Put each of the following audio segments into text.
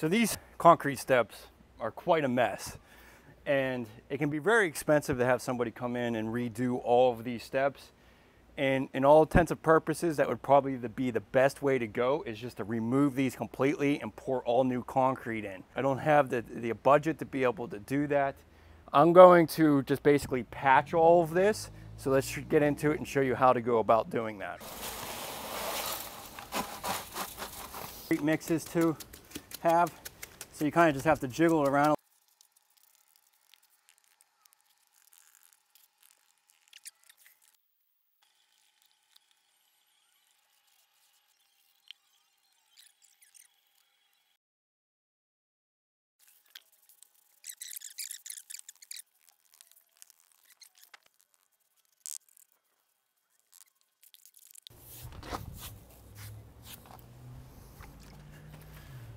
So these concrete steps are quite a mess, and it can be very expensive to have somebody come in and redo all of these steps. And in all intents and purposes, that would probably be the best way to go, is just to remove these completely and pour all new concrete in. I don't have the budget to be able to do that. I'm going to just basically patch all of this. So let's get into it and show you how to go about doing that. Great mixes to have, so you kind of just have to jiggle around.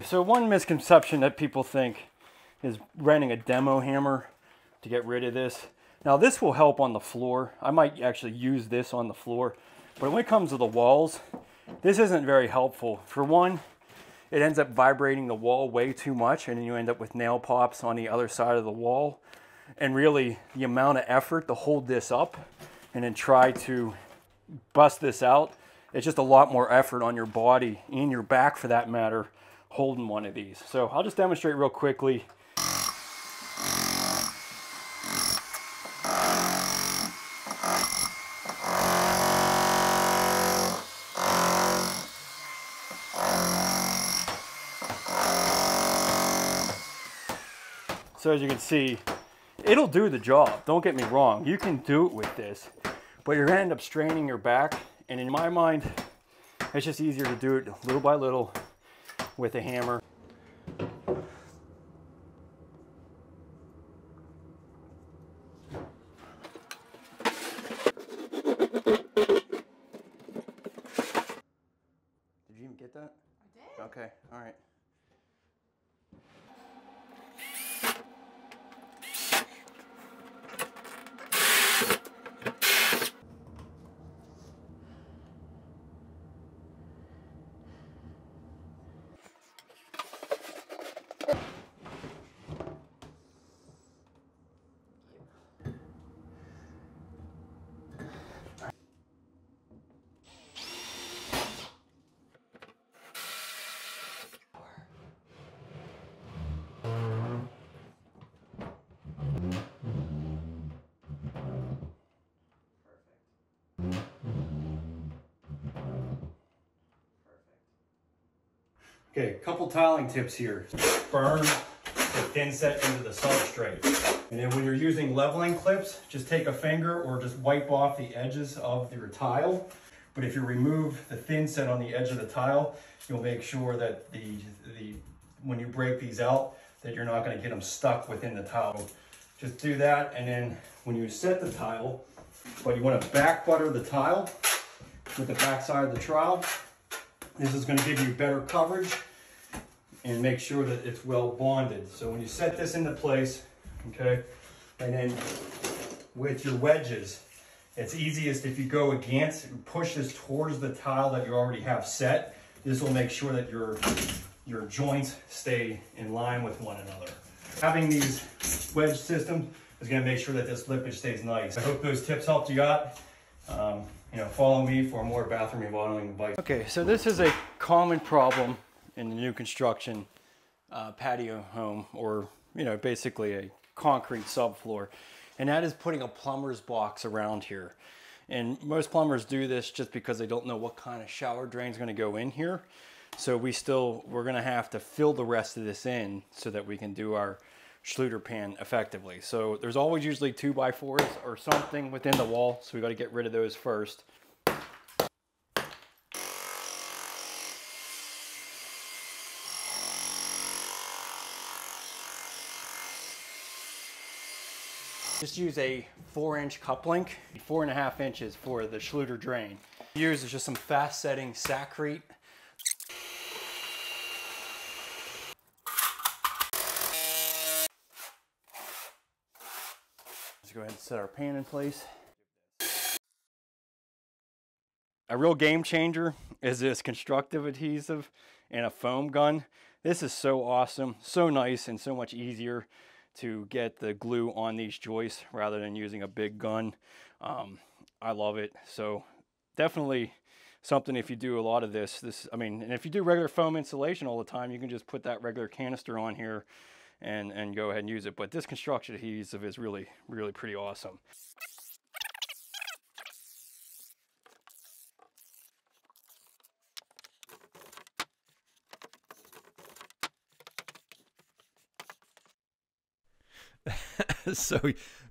So one misconception that people think is renting a demo hammer to get rid of this. Now this will help on the floor. I might actually use this on the floor, but when it comes to the walls, this isn't very helpful. For one, it ends up vibrating the wall way too much, and then you end up with nail pops on the other side of the wall. And really, the amount of effort to hold this up and then try to bust this out, it's just a lot more effort on your body and your back for that matter, holding one of these. So I'll just demonstrate real quickly. So as you can see, it'll do the job. Don't get me wrong, you can do it with this, but you're gonna end up straining your back. And in my mind, it's just easier to do it little by little with a hammer. Did you even get that? I did. Okay, all right. Okay, a couple tiling tips here. Burn the thinset into the substrate. And then when you're using leveling clips, just take a finger or just wipe off the edges of your tile. But if you remove the thinset on the edge of the tile, you'll make sure that when you break these out, that you're not going to get them stuck within the tile. Just do that, and then when you set the tile, but you want to back butter the tile with the back side of the trowel. This is going to give you better coverage and make sure that it's well bonded. So when you set this into place, okay, and then with your wedges, it's easiest if you go against, push this towards the tile that you already have set. This will make sure that your joints stay in line with one another. Having these wedge systems is going to make sure that this lippage stays nice. I hope those tips helped you out. Follow me for more bathroom remodeling advice. Okay, so this is a common problem in the new construction patio home, or basically a concrete subfloor, and that is putting a plumber's box around here. And most plumbers do this just because they don't know what kind of shower drain is going to go in here. So we're going to have to fill the rest of this in so that we can do our Schluter pan effectively. So there's always usually 2x4s or something within the wall, so we got to get rid of those first. Just use a 4-inch cup link, 4.5 inches for the Schluter drain. Use is just some fast setting Saccrete. Let's go ahead and set our pan in place. A real game changer is this constructive adhesive and a foam gun. This is so awesome, so nice, and so much easier to get the glue on these joists rather than using a big gun. I love it. So definitely something, if you do a lot of this, I mean, and if you do regular foam insulation all the time, you can just put that regular canister on here and go ahead and use it. But this construction adhesive is really, really pretty awesome. So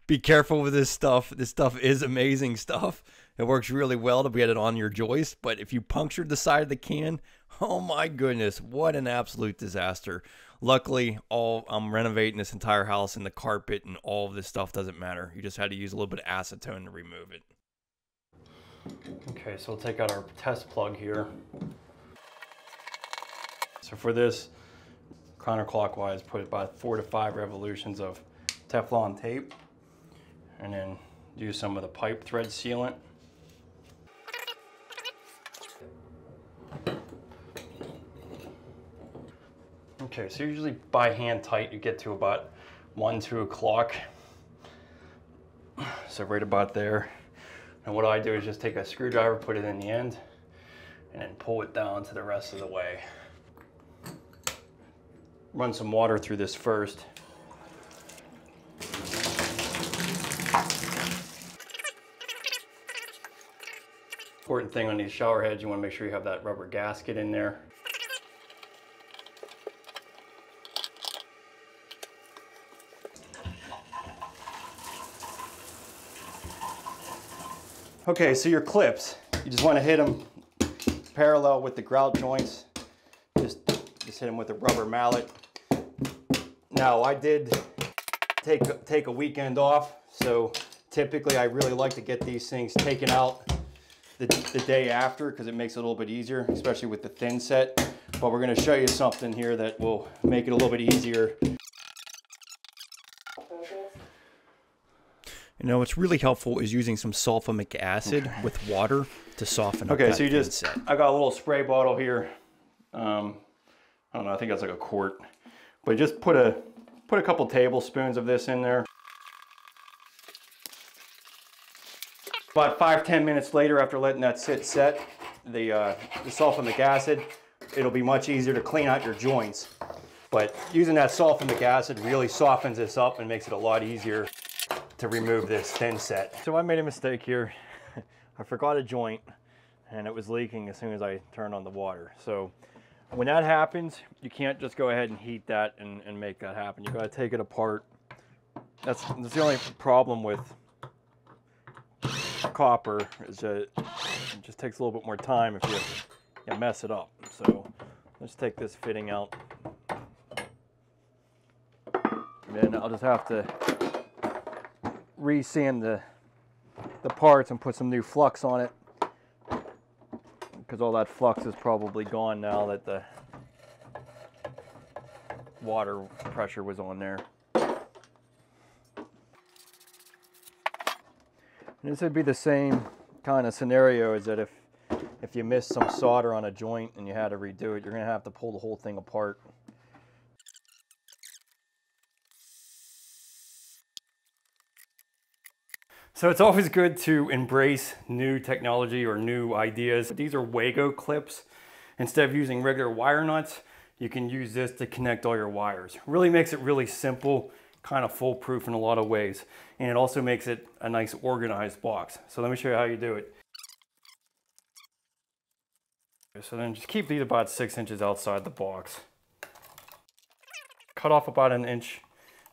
be careful with this stuff. This stuff is amazing stuff. It works really well to get it on your joist, but if you punctured the side of the can, oh my goodness, what an absolute disaster. Luckily, I'm renovating this entire house, and the carpet and all of this stuff doesn't matter. You just had to use a little bit of acetone to remove it. Okay, so we'll take out our test plug here. So for this, counterclockwise, put about 4 to 5 revolutions of Teflon tape, and then use some of the pipe thread sealant. Okay, so usually by hand tight you get to about 1, 2 o'clock. So right about there. And what I do is just take a screwdriver, put it in the end, and then pull it down to the rest of the way. Run some water through this first. Important thing on these shower heads, you want to make sure you have that rubber gasket in there. Okay, so your clips, you just want to hit them parallel with the grout joints. Just hit them with a rubber mallet. Now, I did take a weekend off, so typically I really like to get these things taken out the day after because it makes it a little bit easier, especially with the thin set. But we're going to show you something here that will make it a little bit easier. You know, what's really helpful is using some sulfamic acid with water to soften up that so you just, set. I got a little spray bottle here. I don't know, I think that's like a quart. But just put a couple tablespoons of this in there. About 5-10 minutes later, after letting that set, the sulfamic acid, it'll be much easier to clean out your joints. But using that sulfamic acid really softens this up and makes it a lot easier to remove this thin set. So I made a mistake here. I forgot a joint and it was leaking as soon as I turned on the water. So when that happens, you can't just go ahead and heat that and make that happen. You gotta take it apart. That's the only problem with copper, is that it just takes a little bit more time if you mess it up. So let's take this fitting out. And then I'll just have to re-sand the parts and put some new flux on it, because all that flux is probably gone now that the water pressure was on there. And this would be the same kind of scenario as that if you missed some solder on a joint and you had to redo it, you're going to have to pull the whole thing apart. So it's always good to embrace new technology or new ideas. These are Wago clips. Instead of using regular wire nuts, you can use this to connect all your wires. Really makes it really simple, kind of foolproof in a lot of ways. And it also makes it a nice organized box. So let me show you how you do it. So then just keep these about 6 inches outside the box. Cut off about 1 inch,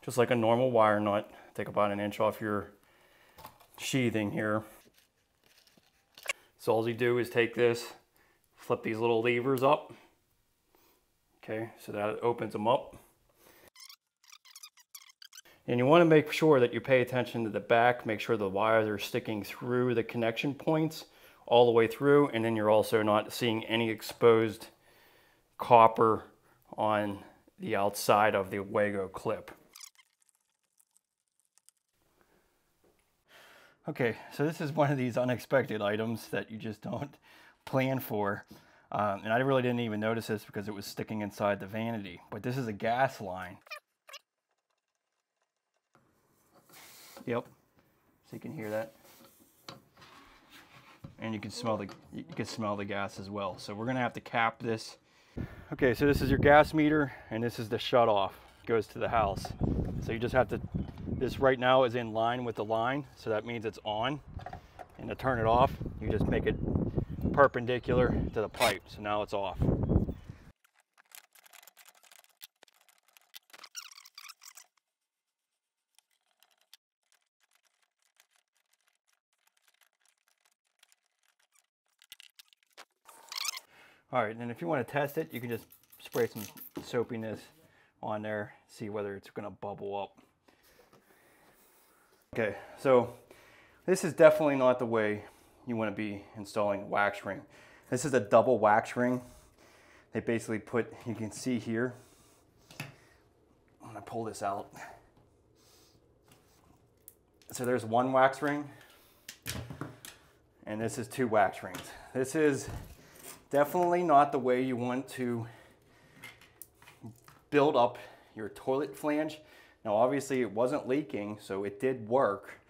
just like a normal wire nut. Take about 1 inch off your sheathing here. So all you do is take this, flip these little levers up. Okay, so that opens them up. And you want to make sure that you pay attention to the back, make sure the wires are sticking through the connection points all the way through, and then you're also not seeing any exposed copper on the outside of the Wago clip. Okay, so this is one of these unexpected items that you just don't plan for. And I really didn't even notice this because it was sticking inside the vanity. But this is a gas line. Yep. So you can hear that. And you can smell the gas as well. So we're gonna have to cap this. Okay, so this is your gas meter, and this is the shut off. It goes to the house. So you just have to, this right now is in line with the line, so that means it's on. And to turn it off, you just make it perpendicular to the pipe. So now it's off. All right, and if you want to test it, you can just spray some soapiness on there, see whether it's going to bubble up. Okay, so this is definitely not the way you want to be installing wax ring. This is a double wax ring. They basically put, you can see here, I'm going to pull this out. So there's one wax ring, and this is two wax rings. This is definitely not the way you want to build up your toilet flange. Now obviously it wasn't leaking, so it did work,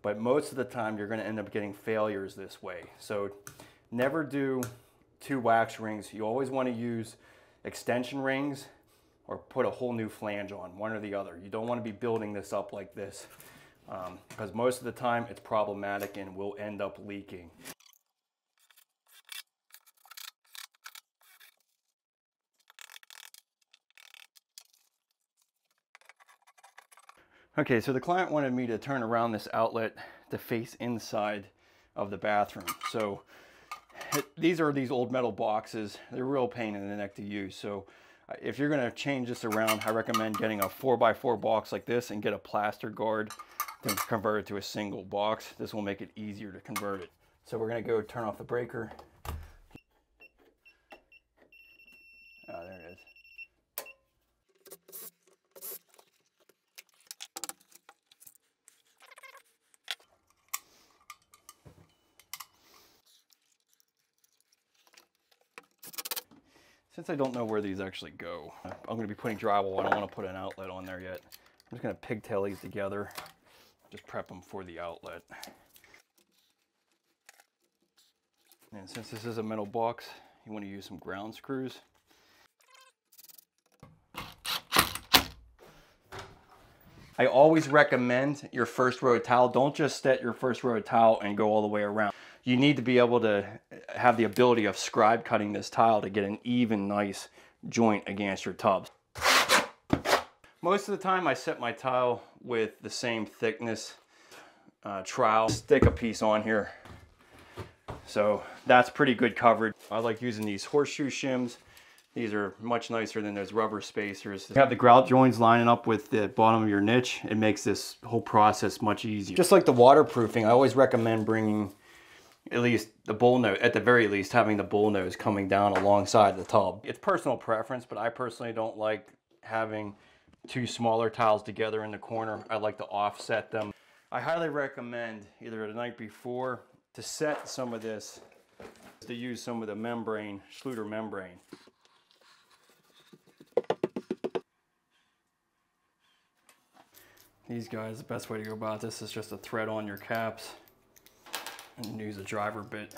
but most of the time you're going to end up getting failures this way. So never do two wax rings. You always want to use extension rings or put a whole new flange on, one or the other. You don't want to be building this up like this because most of the time it's problematic and will end up leaking. Okay, so the client wanted me to turn around this outlet to face inside of the bathroom. So these are these old metal boxes. They're a real pain in the neck to use. So if you're gonna change this around, I recommend getting a 4x4 box like this and get a plaster guard to convert it to a single box. This will make it easier to convert it. So we're gonna go turn off the breaker. Oh, there it is. Since I don't know where these actually go, I'm going to be putting drywall. I don't want to put an outlet on there yet. I'm just going to pigtail these together, just prep them for the outlet. And since this is a metal box, you want to use some ground screws. I always recommend your first row towel. Don't just set your first row towel and go all the way around. You need to be able to have the ability of scribe cutting this tile to get an even nice joint against your tubs. Most of the time I set my tile with the same thickness trowel. Stick a piece on here. So that's pretty good coverage. I like using these horseshoe shims. These are much nicer than those rubber spacers. You have the grout joints lining up with the bottom of your niche. It makes this whole process much easier. Just like the waterproofing, I always recommend bringing at least the bull nose, at the very least having the bull nose coming down alongside the tub. It's personal preference, but I personally don't like having two smaller tiles together in the corner. I like to offset them. I highly recommend either the night before to set some of this, to use some of the membrane, Schluter membrane. These guys, the best way to go about this is just to thread on your caps and use a driver bit.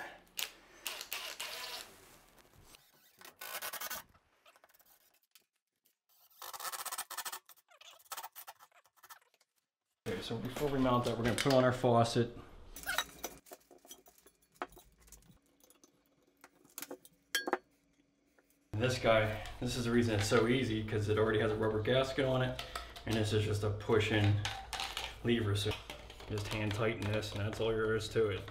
Okay, so before we mount that, we're going to put on our faucet. This guy, this is the reason it's so easy, because it already has a rubber gasket on it, and this is just a push-in lever. So just hand tighten this, and that's all there is to it.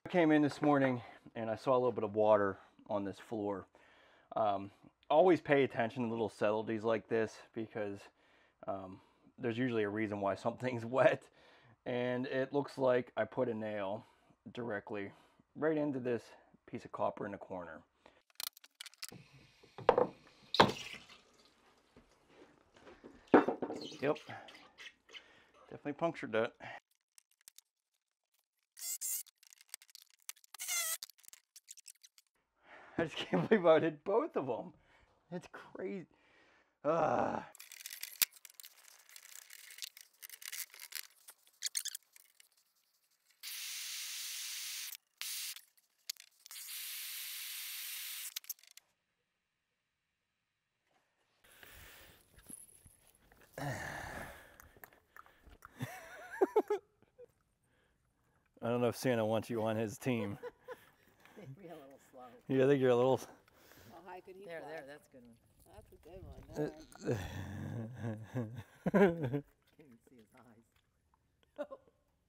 I came in this morning and I saw a little bit of water on this floor. Always pay attention to little subtleties like this, because there's usually a reason why something's wet. And it looks like I put a nail directly right into this piece of copper in the corner. Yep, definitely punctured that. I just can't believe I did both of them. That's crazy. Ugh. I don't know if Santa wants you on his team. Maybe a little slow. Yeah, I think you're a little... How high could he fly? There, that's a good one. That's a good one.